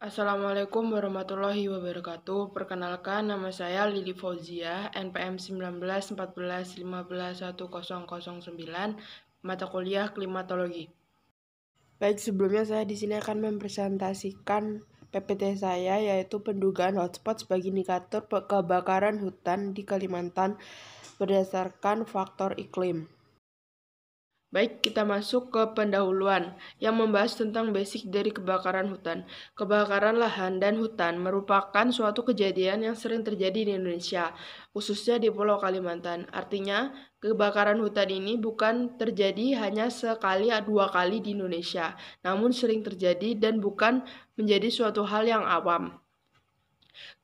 Assalamualaikum warahmatullahi wabarakatuh. Perkenalkan, nama saya Lili Fauzia, NPM 191415111009, mata kuliah klimatologi. Baik, sebelumnya saya di sini akan mempresentasikan PPT saya, yaitu pendugaan hotspot sebagai indikator kebakaran hutan di Kalimantan berdasarkan faktor iklim. Baik, kita masuk ke pendahuluan yang membahas tentang basic dari kebakaran hutan. Kebakaran lahan dan hutan merupakan suatu kejadian yang sering terjadi di Indonesia, khususnya di Pulau Kalimantan. Artinya, kebakaran hutan ini bukan terjadi hanya sekali atau dua kali di Indonesia, namun sering terjadi dan bukan menjadi suatu hal yang awam.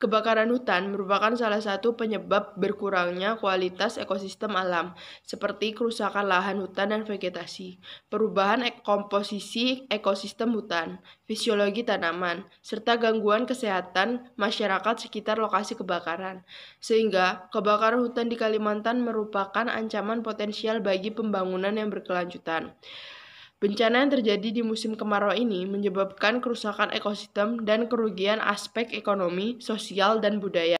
Kebakaran hutan merupakan salah satu penyebab berkurangnya kualitas ekosistem alam, seperti kerusakan lahan hutan dan vegetasi, perubahan komposisi ekosistem hutan, fisiologi tanaman, serta gangguan kesehatan masyarakat sekitar lokasi kebakaran. Sehingga, kebakaran hutan di Kalimantan merupakan ancaman potensial bagi pembangunan yang berkelanjutan. Bencana yang terjadi di musim kemarau ini menyebabkan kerusakan ekosistem dan kerugian aspek ekonomi, sosial, dan budaya.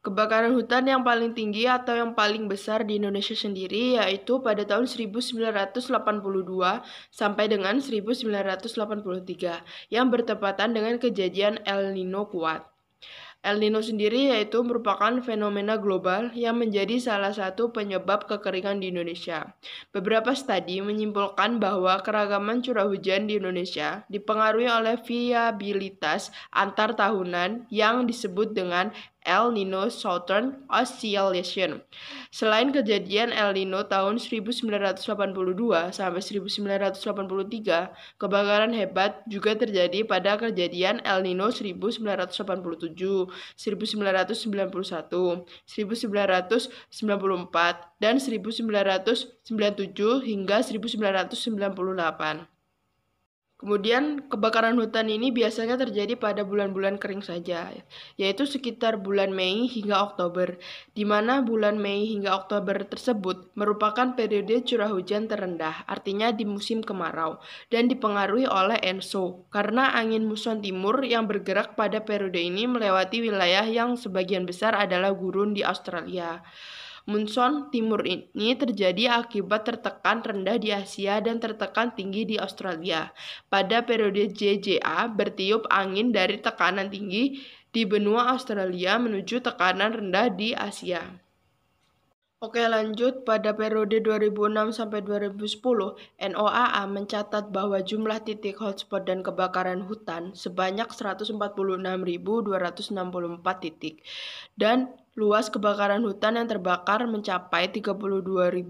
Kebakaran hutan yang paling tinggi atau yang paling besar di Indonesia sendiri yaitu pada tahun 1982 sampai dengan 1983 yang bertepatan dengan kejadian El Nino kuat. El Nino sendiri yaitu merupakan fenomena global yang menjadi salah satu penyebab kekeringan di Indonesia. Beberapa studi menyimpulkan bahwa keragaman curah hujan di Indonesia dipengaruhi oleh variabilitas antar tahunan yang disebut dengan El Nino Southern Oscillation. Selain kejadian El Nino tahun 1982 sampai 1983, kebakaran hebat juga terjadi pada kejadian El Nino 1987, 1991, 1994, dan 1997 hingga 1998. Kemudian, kebakaran hutan ini biasanya terjadi pada bulan-bulan kering saja, yaitu sekitar bulan Mei hingga Oktober, di mana bulan Mei hingga Oktober tersebut merupakan periode curah hujan terendah, artinya di musim kemarau, dan dipengaruhi oleh ENSO, karena angin muson timur yang bergerak pada periode ini melewati wilayah yang sebagian besar adalah gurun di Australia. Monsoon timur ini terjadi akibat tertekan rendah di Asia dan tertekan tinggi di Australia. Pada periode JJA, bertiup angin dari tekanan tinggi di benua Australia menuju tekanan rendah di Asia. Oke, lanjut. Pada periode 2006 sampai 2010, NOAA mencatat bahwa jumlah titik hotspot dan kebakaran hutan sebanyak 146.264 titik dan luas kebakaran hutan yang terbakar mencapai 32.200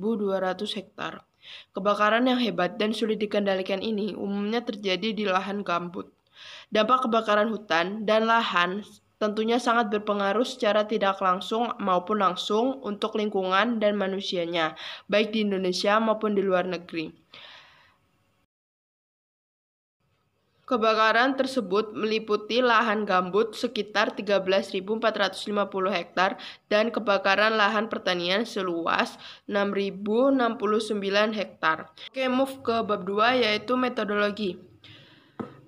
hektar. Kebakaran yang hebat dan sulit dikendalikan ini umumnya terjadi di lahan gambut. Dampak kebakaran hutan dan lahan tentunya sangat berpengaruh secara tidak langsung maupun langsung untuk lingkungan dan manusianya, baik di Indonesia maupun di luar negeri. Kebakaran tersebut meliputi lahan gambut sekitar 13.450 hektar dan kebakaran lahan pertanian seluas 6.069 hektar. Oke, move ke bab 2 yaitu metodologi.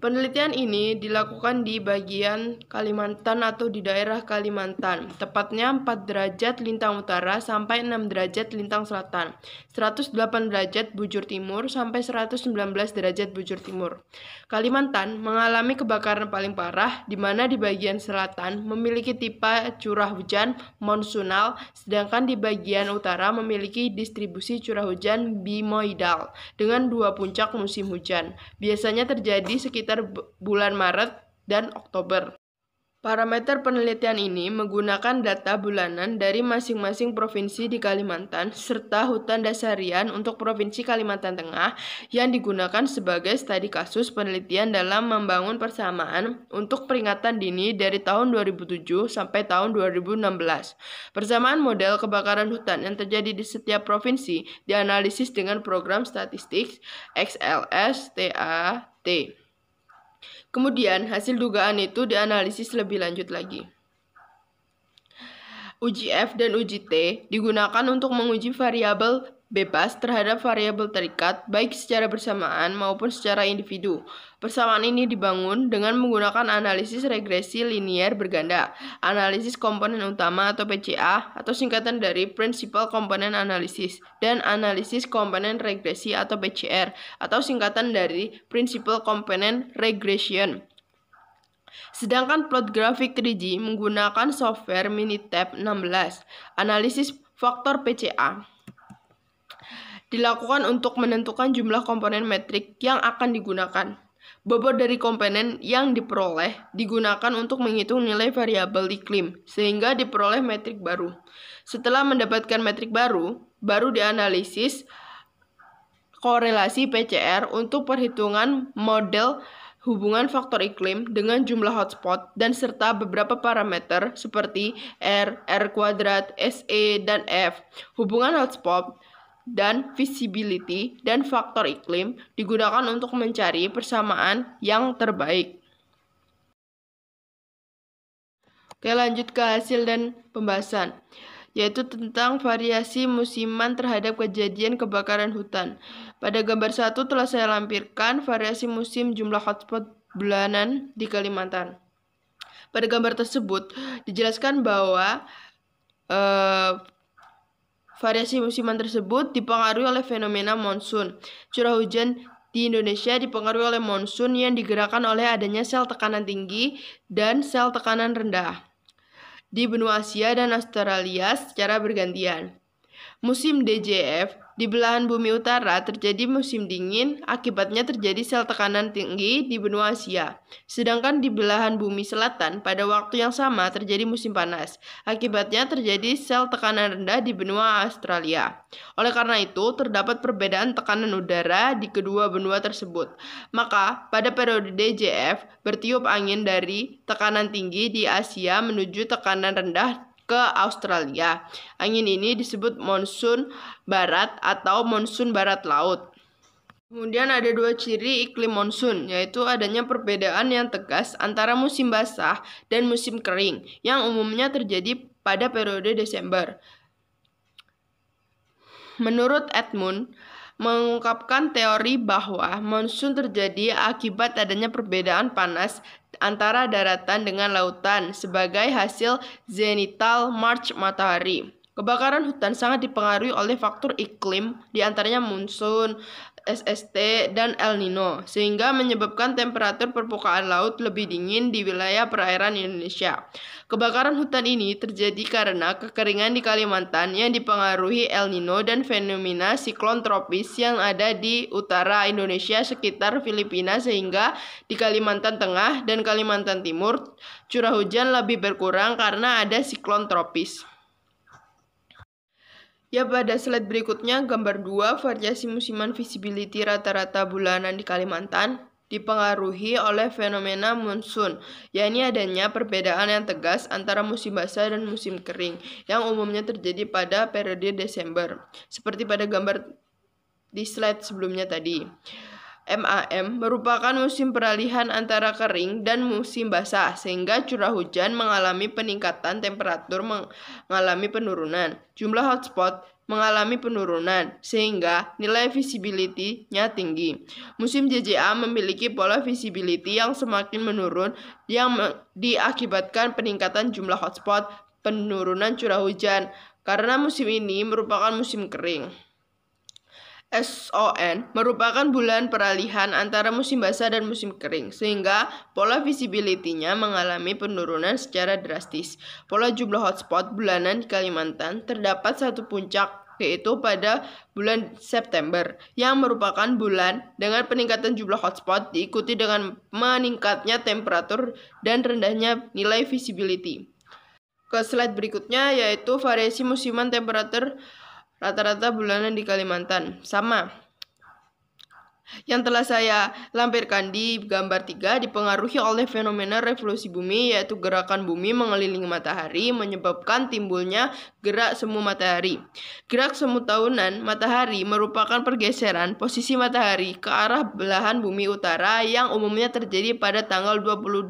Penelitian ini dilakukan di bagian Kalimantan atau di daerah Kalimantan, tepatnya 4 derajat lintang utara sampai 6 derajat lintang selatan, 108 derajat bujur timur sampai 119 derajat bujur timur. Kalimantan mengalami kebakaran paling parah, di mana di bagian selatan memiliki tipe curah hujan monsunal, sedangkan di bagian utara memiliki distribusi curah hujan bimoidal dengan 2 puncak musim hujan. Biasanya terjadi sekitar bulan Maret dan Oktober. Parameter penelitian ini menggunakan data bulanan dari masing-masing provinsi di Kalimantan serta hutan dasarian untuk Provinsi Kalimantan Tengah yang digunakan sebagai studi kasus penelitian dalam membangun persamaan untuk peringatan dini dari tahun 2007 sampai tahun 2016. Persamaan model kebakaran hutan yang terjadi di setiap provinsi dianalisis dengan program statistik XLSTAT. Kemudian, hasil dugaan itu dianalisis lebih lanjut lagi. Uji F dan uji T digunakan untuk menguji variabel bebas terhadap variabel terikat, baik secara bersamaan maupun secara individu. Persamaan ini dibangun dengan menggunakan analisis regresi linear berganda, analisis komponen utama atau PCA, atau singkatan dari Principal Component Analysis, dan analisis komponen regresi atau PCR, atau singkatan dari Principal Component Regression. Sedangkan plot grafik 3D menggunakan software Minitab 16, analisis faktor PCA dilakukan untuk menentukan jumlah komponen metrik yang akan digunakan. Bobot dari komponen yang diperoleh digunakan untuk menghitung nilai variabel iklim, sehingga diperoleh metrik baru. Setelah mendapatkan metrik baru dianalisis korelasi PCR untuk perhitungan model hubungan faktor iklim dengan jumlah hotspot dan serta beberapa parameter seperti R, R kuadrat, SE, dan F. Hubungan hotspot dan visibility dan faktor iklim digunakan untuk mencari persamaan yang terbaik. Oke, lanjut ke hasil dan pembahasan, yaitu tentang variasi musiman terhadap kejadian kebakaran hutan. Pada gambar 1 telah saya lampirkan variasi musim jumlah hotspot bulanan di Kalimantan. Pada gambar tersebut dijelaskan bahwa variasi musiman tersebut dipengaruhi oleh fenomena monsun. Curah hujan di Indonesia dipengaruhi oleh monsun yang digerakkan oleh adanya sel tekanan tinggi dan sel tekanan rendah di benua Asia dan Australia secara bergantian. Musim DJF di belahan bumi utara terjadi musim dingin, akibatnya terjadi sel tekanan tinggi di benua Asia. Sedangkan di belahan bumi selatan pada waktu yang sama terjadi musim panas, akibatnya terjadi sel tekanan rendah di benua Australia. Oleh karena itu, terdapat perbedaan tekanan udara di kedua benua tersebut. Maka, pada periode DJF, bertiup angin dari tekanan tinggi di Asia menuju tekanan rendah ke Australia. Angin ini disebut monsun barat atau monsun barat laut. Kemudian ada dua ciri iklim monsun, yaitu adanya perbedaan yang tegas antara musim basah dan musim kering, yang umumnya terjadi pada periode Desember. Menurut Edmund, mengungkapkan teori bahwa monsun terjadi akibat adanya perbedaan panas antara daratan dengan lautan sebagai hasil zenital march matahari. Kebakaran hutan sangat dipengaruhi oleh faktor iklim, diantaranya monsun, SST, dan El Nino, sehingga menyebabkan temperatur permukaan laut lebih dingin di wilayah perairan Indonesia. Kebakaran hutan ini terjadi karena kekeringan di Kalimantan yang dipengaruhi El Nino dan fenomena siklon tropis yang ada di utara Indonesia sekitar Filipina, sehingga di Kalimantan Tengah dan Kalimantan Timur curah hujan lebih berkurang karena ada siklon tropis. Ya, pada slide berikutnya, gambar 2, variasi musiman visibility rata-rata bulanan di Kalimantan dipengaruhi oleh fenomena monsun, yakni adanya perbedaan yang tegas antara musim basah dan musim kering, yang umumnya terjadi pada periode Desember, seperti pada gambar di slide sebelumnya tadi. MAM merupakan musim peralihan antara kering dan musim basah, sehingga curah hujan mengalami peningkatan, temperatur mengalami penurunan, jumlah hotspot mengalami penurunan, sehingga nilai visibility-nya tinggi. Musim JJA memiliki pola visibility yang semakin menurun yang diakibatkan peningkatan jumlah hotspot, penurunan curah hujan, karena musim ini merupakan musim kering. SON merupakan bulan peralihan antara musim basah dan musim kering, sehingga pola visibility-nya mengalami penurunan secara drastis. Pola jumlah hotspot bulanan di Kalimantan terdapat satu puncak, yaitu pada bulan September, yang merupakan bulan dengan peningkatan jumlah hotspot diikuti dengan meningkatnya temperatur dan rendahnya nilai visibility. Ke slide berikutnya, yaitu variasi musiman temperatur rata-rata bulanan di Kalimantan. Sama. Yang telah saya lampirkan di gambar 3 dipengaruhi oleh fenomena revolusi bumi, yaitu gerakan bumi mengelilingi matahari menyebabkan timbulnya gerak semu matahari. Gerak semu tahunan matahari merupakan pergeseran posisi matahari ke arah belahan bumi utara yang umumnya terjadi pada tanggal 22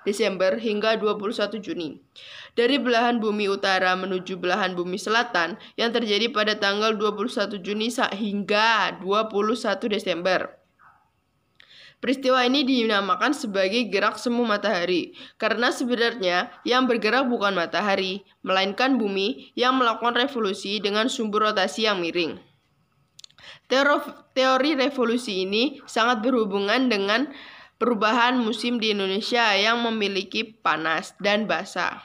Desember hingga 21 Juni. Dari belahan bumi utara menuju belahan bumi selatan yang terjadi pada tanggal 21 Juni hingga 21 Desember. Peristiwa ini dinamakan sebagai gerak semu matahari, karena sebenarnya yang bergerak bukan matahari, melainkan bumi yang melakukan revolusi dengan sumber rotasi yang miring. Teori revolusi ini sangat berhubungan dengan perubahan musim di Indonesia yang memiliki panas dan basah.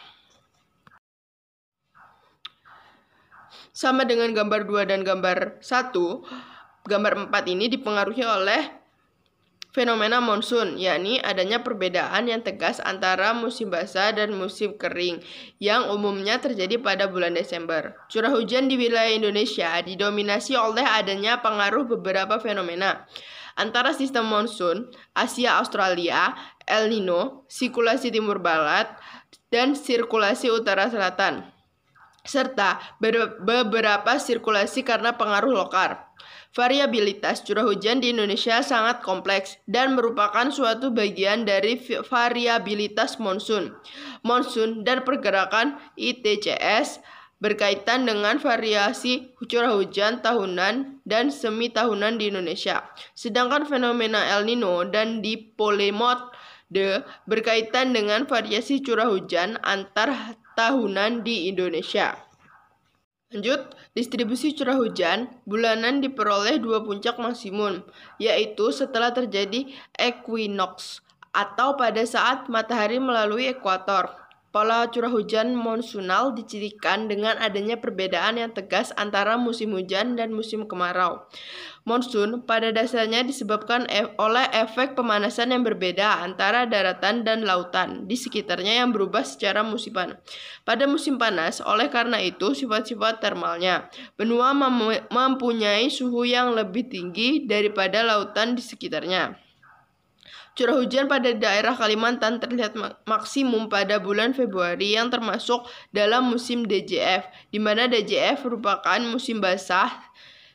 Sama dengan gambar 2 dan gambar 1, gambar 4 ini dipengaruhi oleh fenomena monsun, yakni adanya perbedaan yang tegas antara musim basah dan musim kering yang umumnya terjadi pada bulan Desember. Curah hujan di wilayah Indonesia didominasi oleh adanya pengaruh beberapa fenomena, antara sistem monsun, Asia Australia, El Nino, sirkulasi timur barat, dan sirkulasi utara selatan, serta beberapa sirkulasi karena pengaruh lokal. Variabilitas curah hujan di Indonesia sangat kompleks dan merupakan suatu bagian dari variabilitas monsun. Monsun dan pergerakan ITCS berkaitan dengan variasi curah hujan tahunan dan semi tahunan di Indonesia. Sedangkan fenomena El Nino dan dipolymode berkaitan dengan variasi curah hujan antar tahunan di Indonesia. Lanjut, distribusi curah hujan bulanan diperoleh 2 puncak maksimum, yaitu setelah terjadi equinox atau pada saat matahari melalui ekuator. Pola curah hujan monsunal dicirikan dengan adanya perbedaan yang tegas antara musim hujan dan musim kemarau. Monsun pada dasarnya disebabkan oleh efek pemanasan yang berbeda antara daratan dan lautan di sekitarnya yang berubah secara musiman. Pada musim panas, oleh karena itu sifat-sifat termalnya, benua mempunyai suhu yang lebih tinggi daripada lautan di sekitarnya. Curah hujan pada daerah Kalimantan terlihat maksimum pada bulan Februari yang termasuk dalam musim DJF, di mana DJF merupakan musim basah.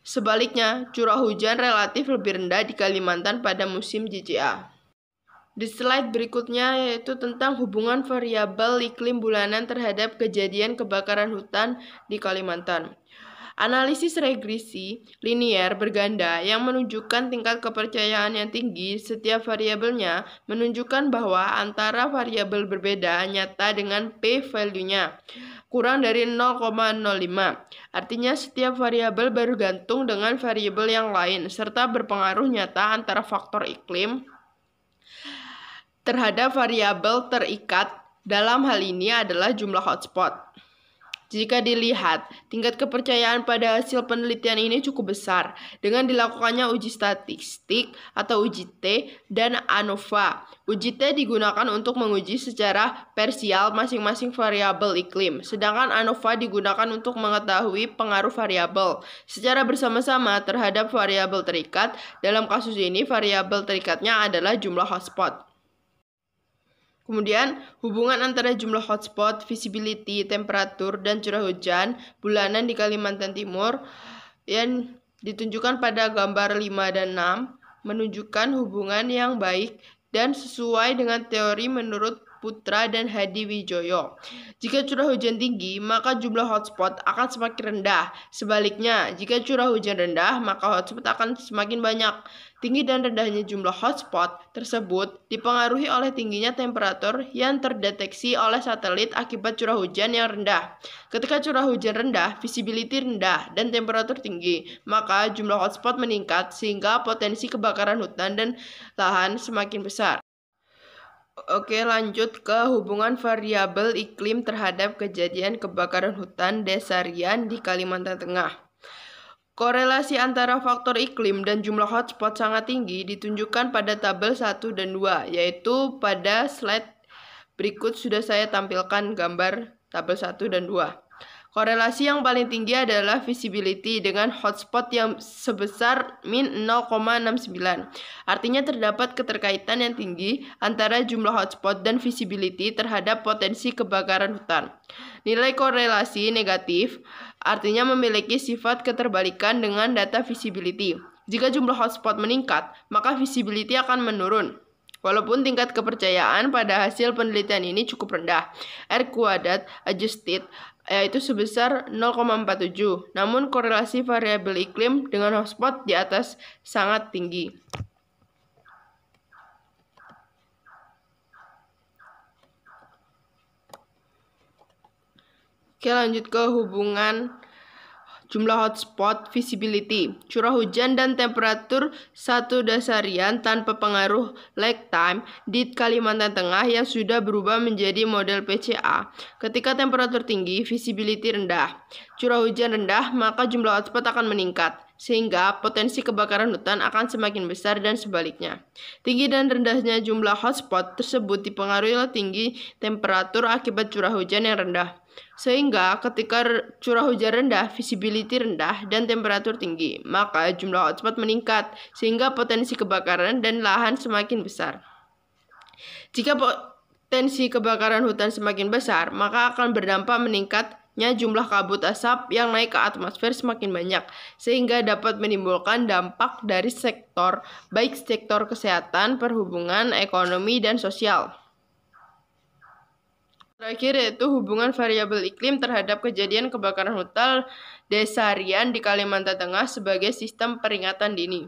Sebaliknya, curah hujan relatif lebih rendah di Kalimantan pada musim JJA. Di slide berikutnya yaitu tentang hubungan variabel iklim bulanan terhadap kejadian kebakaran hutan di Kalimantan. Analisis regresi linier berganda yang menunjukkan tingkat kepercayaan yang tinggi setiap variabelnya menunjukkan bahwa antara variabel berbeda nyata dengan p-value-nya kurang dari 0,05. Artinya setiap variabel bergantung dengan variabel yang lain serta berpengaruh nyata antara faktor iklim terhadap variabel terikat. Dalam hal ini adalah jumlah hotspot. Jika dilihat, tingkat kepercayaan pada hasil penelitian ini cukup besar dengan dilakukannya uji statistik atau uji T dan ANOVA. Uji T digunakan untuk menguji secara parsial masing-masing variabel iklim, sedangkan ANOVA digunakan untuk mengetahui pengaruh variabel secara bersama-sama terhadap variabel terikat. Dalam kasus ini, variabel terikatnya adalah jumlah hotspot. Kemudian, hubungan antara jumlah hotspot, visibility, temperatur, dan curah hujan bulanan di Kalimantan Timur yang ditunjukkan pada gambar 5 dan 6 menunjukkan hubungan yang baik dan sesuai dengan teori menurut Putra dan Hadi Wijoyo. Jika curah hujan tinggi, maka jumlah hotspot akan semakin rendah. Sebaliknya, jika curah hujan rendah, maka hotspot akan semakin banyak. Tinggi dan rendahnya jumlah hotspot tersebut dipengaruhi oleh tingginya temperatur yang terdeteksi oleh satelit akibat curah hujan yang rendah. Ketika curah hujan rendah, visibility rendah, dan temperatur tinggi, maka jumlah hotspot meningkat sehingga potensi kebakaran hutan dan lahan semakin besar. Oke, lanjut ke hubungan variabel iklim terhadap kejadian kebakaran hutan desarian di Kalimantan Tengah. Korelasi antara faktor iklim dan jumlah hotspot sangat tinggi ditunjukkan pada tabel 1 dan 2, yaitu pada slide berikut sudah saya tampilkan gambar tabel 1 dan 2. Korelasi yang paling tinggi adalah visibility dengan hotspot yang sebesar min 0,69. Artinya terdapat keterkaitan yang tinggi antara jumlah hotspot dan visibility terhadap potensi kebakaran hutan. Nilai korelasi negatif artinya memiliki sifat keterbalikan dengan data visibility. Jika jumlah hotspot meningkat, maka visibility akan menurun. Walaupun tingkat kepercayaan pada hasil penelitian ini cukup rendah, R-Quadrat adjusted yaitu sebesar 0,47. Namun korelasi variabel iklim dengan hotspot di atas sangat tinggi. Oke, lanjut ke hubungan jumlah hotspot, visibility, curah hujan dan temperatur satu dasarian tanpa pengaruh lag time di Kalimantan Tengah yang sudah berubah menjadi model PCA. Ketika temperatur tinggi, visibility rendah, curah hujan rendah, maka jumlah hotspot akan meningkat, sehingga potensi kebakaran hutan akan semakin besar dan sebaliknya. Tinggi dan rendahnya jumlah hotspot tersebut dipengaruhi oleh tinggi temperatur akibat curah hujan yang rendah. Sehingga ketika curah hujan rendah, visibility rendah, dan temperatur tinggi, maka jumlah hotspot meningkat, sehingga potensi kebakaran dan lahan semakin besar. Jika potensi kebakaran hutan semakin besar, maka akan berdampak meningkatnya jumlah kabut asap yang naik ke atmosfer semakin banyak, sehingga dapat menimbulkan dampak dari sektor, baik sektor kesehatan, perhubungan, ekonomi, dan sosial. Terakhir yaitu hubungan variabel iklim terhadap kejadian kebakaran hutan dasarian di Kalimantan Tengah sebagai sistem peringatan dini.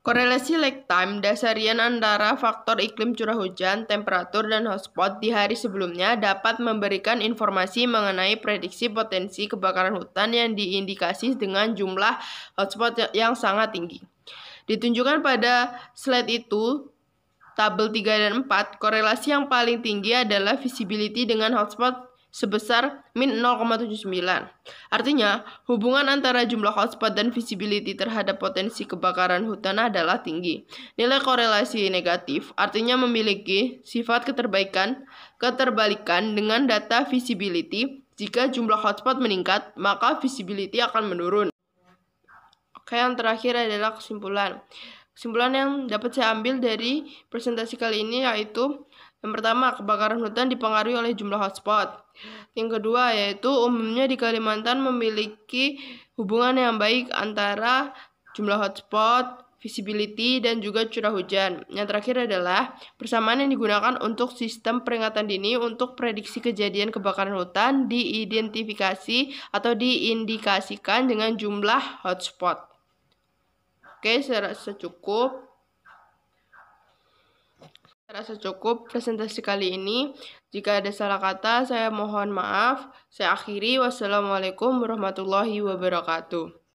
Korelasi lag time dasarian antara faktor iklim curah hujan, temperatur, dan hotspot di hari sebelumnya dapat memberikan informasi mengenai prediksi potensi kebakaran hutan yang diindikasi dengan jumlah hotspot yang sangat tinggi. Ditunjukkan pada slide itu, tabel 3 dan 4, korelasi yang paling tinggi adalah visibility dengan hotspot sebesar min 0,79. Artinya, hubungan antara jumlah hotspot dan visibility terhadap potensi kebakaran hutan adalah tinggi. Nilai korelasi negatif artinya memiliki sifat keterbalikan dengan data visibility. Jika jumlah hotspot meningkat, maka visibility akan menurun. Oke, yang terakhir adalah kesimpulan. Kesimpulan yang dapat saya ambil dari presentasi kali ini yaitu yang pertama, kebakaran hutan dipengaruhi oleh jumlah hotspot. Yang kedua, yaitu umumnya di Kalimantan memiliki hubungan yang baik antara jumlah hotspot, visibility, dan juga curah hujan. Yang terakhir adalah persamaan yang digunakan untuk sistem peringatan dini untuk prediksi kejadian kebakaran hutan diidentifikasi atau diindikasikan dengan jumlah hotspot. Oke, saya rasa cukup presentasi kali ini. Jika ada salah kata, saya mohon maaf. Saya akhiri. Wassalamualaikum warahmatullahi wabarakatuh.